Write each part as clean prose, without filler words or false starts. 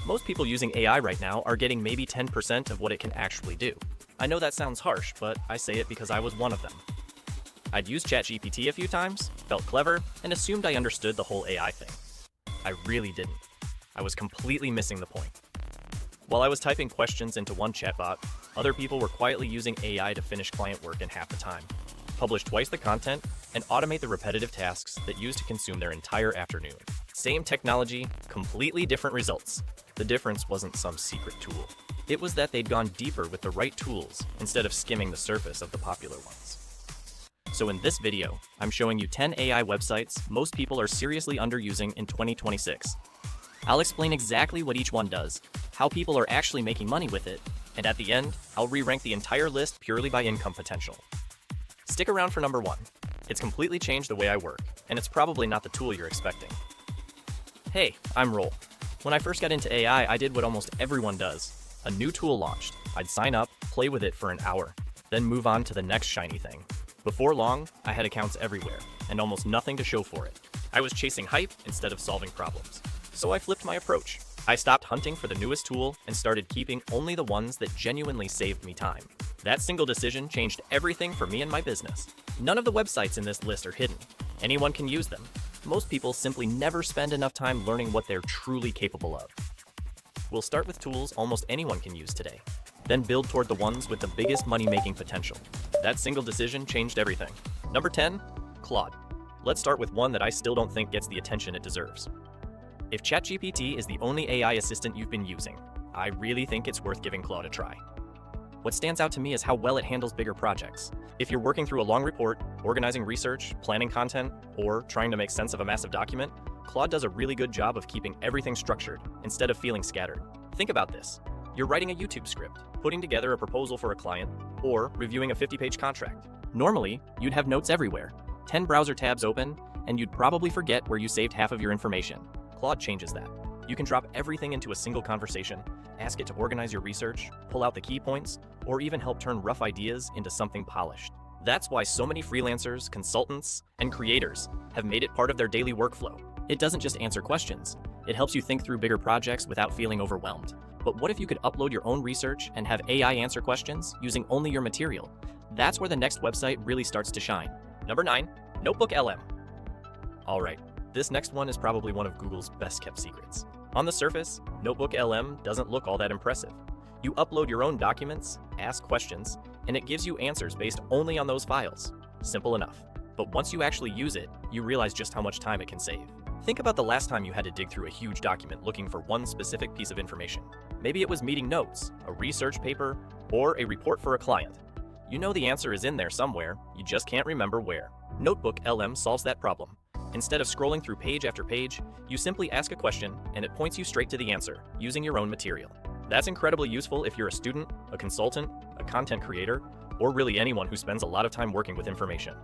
Most people using AI right now are getting maybe 10% of what it can actually do. I know that sounds harsh, but I say it because I was one of them. I'd used ChatGPT a few times, felt clever, and assumed I understood the whole AI thing. I really didn't. I was completely missing the point. While I was typing questions into one chatbot, other people were quietly using AI to finish client work in half the time, publish twice the content, and automate the repetitive tasks that used to consume their entire afternoon. Same technology, completely different results. The difference wasn't some secret tool. It was that they'd gone deeper with the right tools instead of skimming the surface of the popular ones. So in this video, I'm showing you 10 AI websites most people are seriously underusing in 2026. I'll explain exactly what each one does, how people are actually making money with it, and at the end, I'll re-rank the entire list purely by income potential. Stick around for number 1. It's completely changed the way I work, and it's probably not the tool you're expecting. Hey, I'm Roll. When I first got into AI, I did what almost everyone does. A new tool launched. I'd sign up, play with it for an hour, then move on to the next shiny thing. Before long, I had accounts everywhere, and almost nothing to show for it. I was chasing hype instead of solving problems. So I flipped my approach. I stopped hunting for the newest tool and started keeping only the ones that genuinely saved me time. That single decision changed everything for me and my business. None of the websites in this list are hidden. Anyone can use them. Most people simply never spend enough time learning what they're truly capable of. We'll start with tools almost anyone can use today, then build toward the ones with the biggest money-making potential. That single decision changed everything. Number 10, Claude. Let's start with one that I still don't think gets the attention it deserves. If ChatGPT is the only AI assistant you've been using, I really think it's worth giving Claude a try. What stands out to me is how well it handles bigger projects. If you're working through a long report, organizing research, planning content, or trying to make sense of a massive document, Claude does a really good job of keeping everything structured instead of feeling scattered. Think about this. You're writing a YouTube script, putting together a proposal for a client, or reviewing a 50-page contract. Normally, you'd have notes everywhere, 10 browser tabs open, and you'd probably forget where you saved half of your information. Claude changes that. You can drop everything into a single conversation, ask it to organize your research, pull out the key points, or even help turn rough ideas into something polished. That's why so many freelancers, consultants, and creators have made it part of their daily workflow. It doesn't just answer questions. It helps you think through bigger projects without feeling overwhelmed. But what if you could upload your own research and have AI answer questions using only your material? That's where the next website really starts to shine. Number 9, NotebookLM. All right, this next one is probably one of Google's best-kept secrets. On the surface, NotebookLM doesn't look all that impressive. You upload your own documents, ask questions, and it gives you answers based only on those files. Simple enough. But once you actually use it, you realize just how much time it can save. Think about the last time you had to dig through a huge document looking for one specific piece of information. Maybe it was meeting notes, a research paper, or a report for a client. You know the answer is in there somewhere, you just can't remember where. NotebookLM solves that problem. Instead of scrolling through page after page, you simply ask a question and it points you straight to the answer, using your own material. That's incredibly useful if you're a student, a consultant, a content creator, or really anyone who spends a lot of time working with information.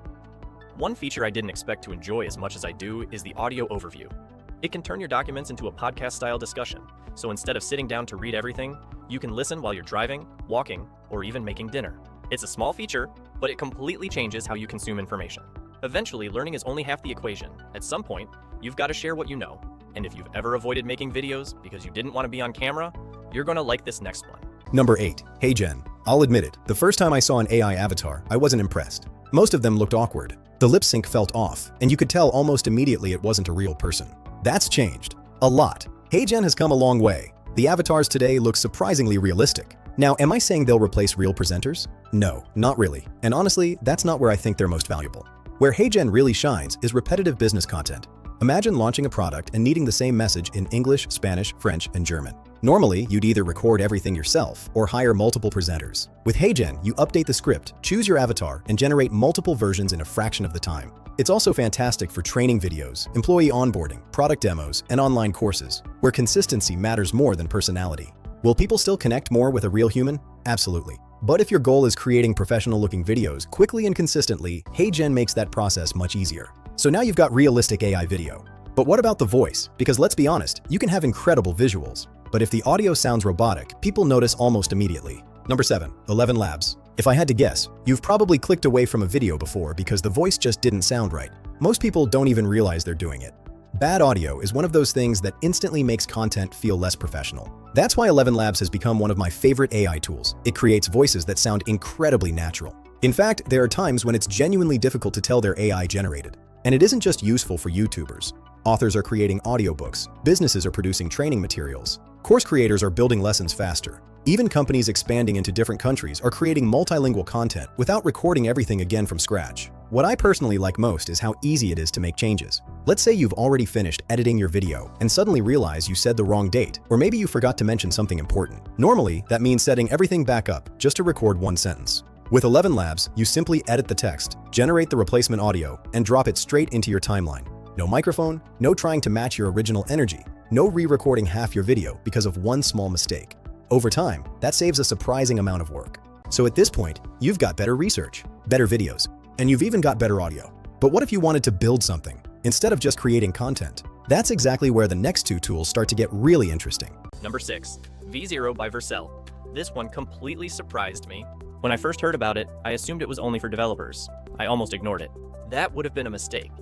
One feature I didn't expect to enjoy as much as I do is the audio overview. It can turn your documents into a podcast-style discussion, so instead of sitting down to read everything, you can listen while you're driving, walking, or even making dinner. It's a small feature, but it completely changes how you consume information. Eventually, learning is only half the equation. At some point, you've got to share what you know. And if you've ever avoided making videos because you didn't want to be on camera, you're going to like this next one. Number 8, HeyGen. I'll admit it, the first time I saw an AI avatar, I wasn't impressed. Most of them looked awkward. The lip sync felt off, and you could tell almost immediately it wasn't a real person. That's changed. A lot. HeyGen has come a long way. The avatars today look surprisingly realistic. Now, am I saying they'll replace real presenters? No, not really. And honestly, that's not where I think they're most valuable. Where HeyGen really shines is repetitive business content. Imagine launching a product and needing the same message in English, Spanish, French, and German. Normally, you'd either record everything yourself or hire multiple presenters. With HeyGen, you update the script, choose your avatar, and generate multiple versions in a fraction of the time. It's also fantastic for training videos, employee onboarding, product demos, and online courses, where consistency matters more than personality. Will people still connect more with a real human? Absolutely. But if your goal is creating professional-looking videos quickly and consistently, HeyGen makes that process much easier. So now you've got realistic AI video. But what about the voice? Because let's be honest, you can have incredible visuals, but if the audio sounds robotic, people notice almost immediately. Number 7, ElevenLabs. If I had to guess, you've probably clicked away from a video before because the voice just didn't sound right. Most people don't even realize they're doing it. Bad audio is one of those things that instantly makes content feel less professional. That's why ElevenLabs has become one of my favorite AI tools. It creates voices that sound incredibly natural. In fact, there are times when it's genuinely difficult to tell they're AI generated. And it isn't just useful for YouTubers. Authors are creating audiobooks, businesses are producing training materials, course creators are building lessons faster. Even companies expanding into different countries are creating multilingual content without recording everything again from scratch. What I personally like most is how easy it is to make changes. Let's say you've already finished editing your video and suddenly realize you said the wrong date, or maybe you forgot to mention something important. Normally, that means setting everything back up just to record one sentence. With ElevenLabs, you simply edit the text, generate the replacement audio, and drop it straight into your timeline. No microphone, no trying to match your original energy, no re-recording half your video because of one small mistake. Over time, that saves a surprising amount of work. So at this point, you've got better research, better videos, and you've even got better audio. But what if you wanted to build something, instead of just creating content? That's exactly where the next two tools start to get really interesting. Number 6. V0 by Vercel. This one completely surprised me. When I first heard about it, I assumed it was only for developers. I almost ignored it. That would have been a mistake.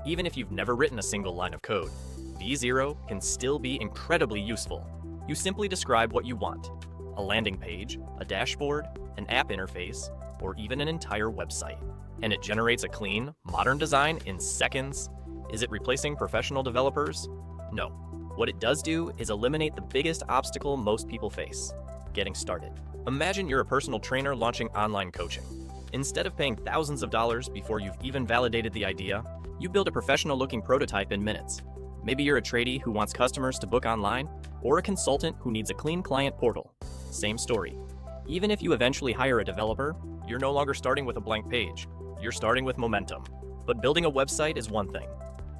Even if you've never written a single line of code, V0 can still be incredibly useful. You simply describe what you want: a landing page, a dashboard, an app interface, or even an entire website. And it generates a clean, modern design in seconds. Is it replacing professional developers? No. What it does do is eliminate the biggest obstacle most people face: getting started. Imagine you're a personal trainer launching online coaching. Instead of paying thousands of dollars before you've even validated the idea, you build a professional-looking prototype in minutes. Maybe you're a tradie who wants customers to book online, or a consultant who needs a clean client portal. Same story. Even if you eventually hire a developer, you're no longer starting with a blank page. You're starting with momentum. But building a website is one thing.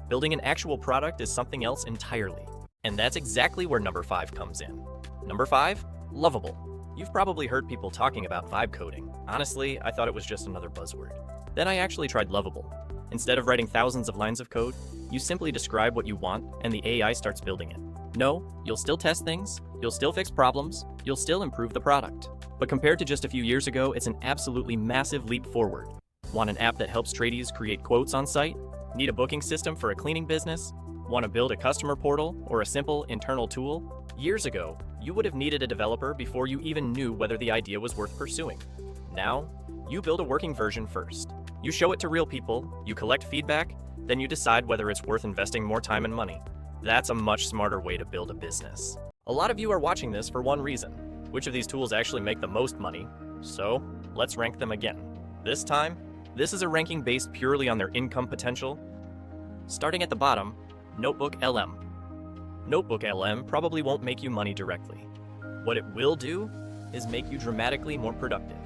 Building an actual product is something else entirely. And that's exactly where number 5 comes in. Number 5, Lovable. You've probably heard people talking about vibe coding. Honestly, I thought it was just another buzzword. Then I actually tried Lovable. Instead of writing thousands of lines of code, you simply describe what you want and the AI starts building it. No, you'll still test things, you'll still fix problems, you'll still improve the product. But compared to just a few years ago, it's an absolutely massive leap forward. Want an app that helps tradies create quotes on site? Need a booking system for a cleaning business? Want to build a customer portal or a simple internal tool? Years ago, you would have needed a developer before you even knew whether the idea was worth pursuing. Now, you build a working version first. You show it to real people, you collect feedback, then you decide whether it's worth investing more time and money. That's a much smarter way to build a business. A lot of you are watching this for one reason: which of these tools actually make the most money? So, let's rank them again. This time, this is a ranking based purely on their income potential. Starting at the bottom, NotebookLM. NotebookLM probably won't make you money directly. What it will do is make you dramatically more productive.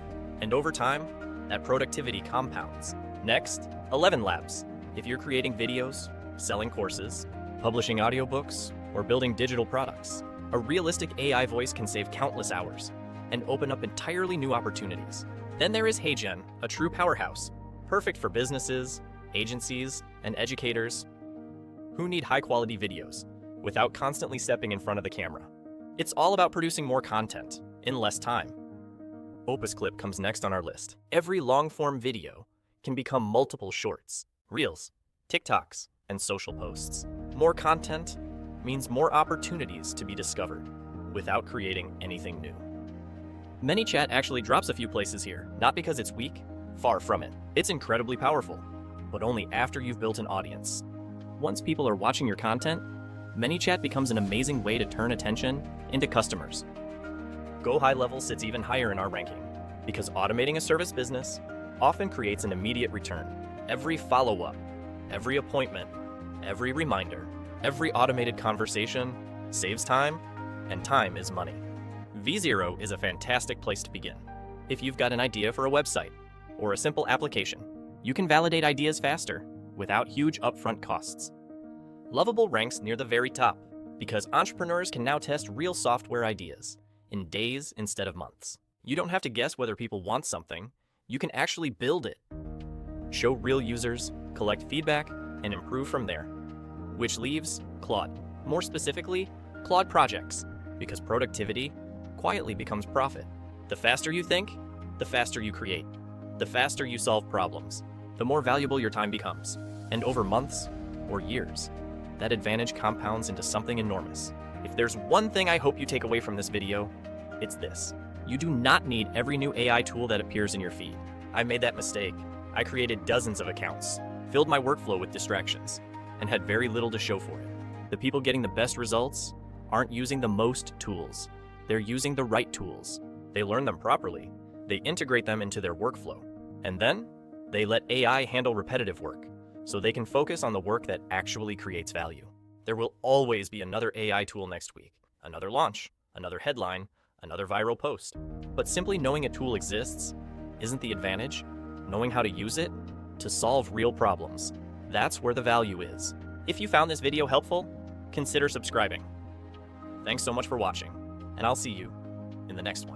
And over time, that productivity compounds. Next, ElevenLabs. If you're creating videos, selling courses, publishing audiobooks, or building digital products, a realistic AI voice can save countless hours and open up entirely new opportunities. Then there is HeyGen, a true powerhouse, perfect for businesses, agencies, and educators who need high-quality videos without constantly stepping in front of the camera. It's all about producing more content in less time. Opus Clip comes next on our list. Every long-form video can become multiple shorts, reels, TikToks, and social posts. More content means more opportunities to be discovered without creating anything new. ManyChat actually drops a few places here, not because it's weak, far from it. It's incredibly powerful, but only after you've built an audience. Once people are watching your content, ManyChat becomes an amazing way to turn attention into customers. GoHighLevel sits even higher in our ranking because automating a service business often creates an immediate return. Every follow-up, every appointment, every reminder, every automated conversation saves time, and time is money. V0 is a fantastic place to begin. If you've got an idea for a website or a simple application, you can validate ideas faster without huge upfront costs. Lovable ranks near the very top because entrepreneurs can now test real software ideas in days instead of months. You don't have to guess whether people want something, you can actually build it. Show real users, collect feedback, and improve from there. Which leaves Claude. More specifically, Claude Projects, because productivity quietly becomes profit. The faster you think, the faster you create. The faster you solve problems, the more valuable your time becomes. And over months or years, that advantage compounds into something enormous. If there's one thing I hope you take away from this video, it's this. You do not need every new AI tool that appears in your feed. I made that mistake. I created dozens of accounts, filled my workflow with distractions, and had very little to show for it. The people getting the best results aren't using the most tools. They're using the right tools. They learn them properly. They integrate them into their workflow. And then they let AI handle repetitive work so they can focus on the work that actually creates value. There will always be another AI tool next week, another launch, another headline, another viral post. But simply knowing a tool exists isn't the advantage. Knowing how to use it to solve real problems, that's where the value is. If you found this video helpful, consider subscribing. Thanks so much for watching, and I'll see you in the next one.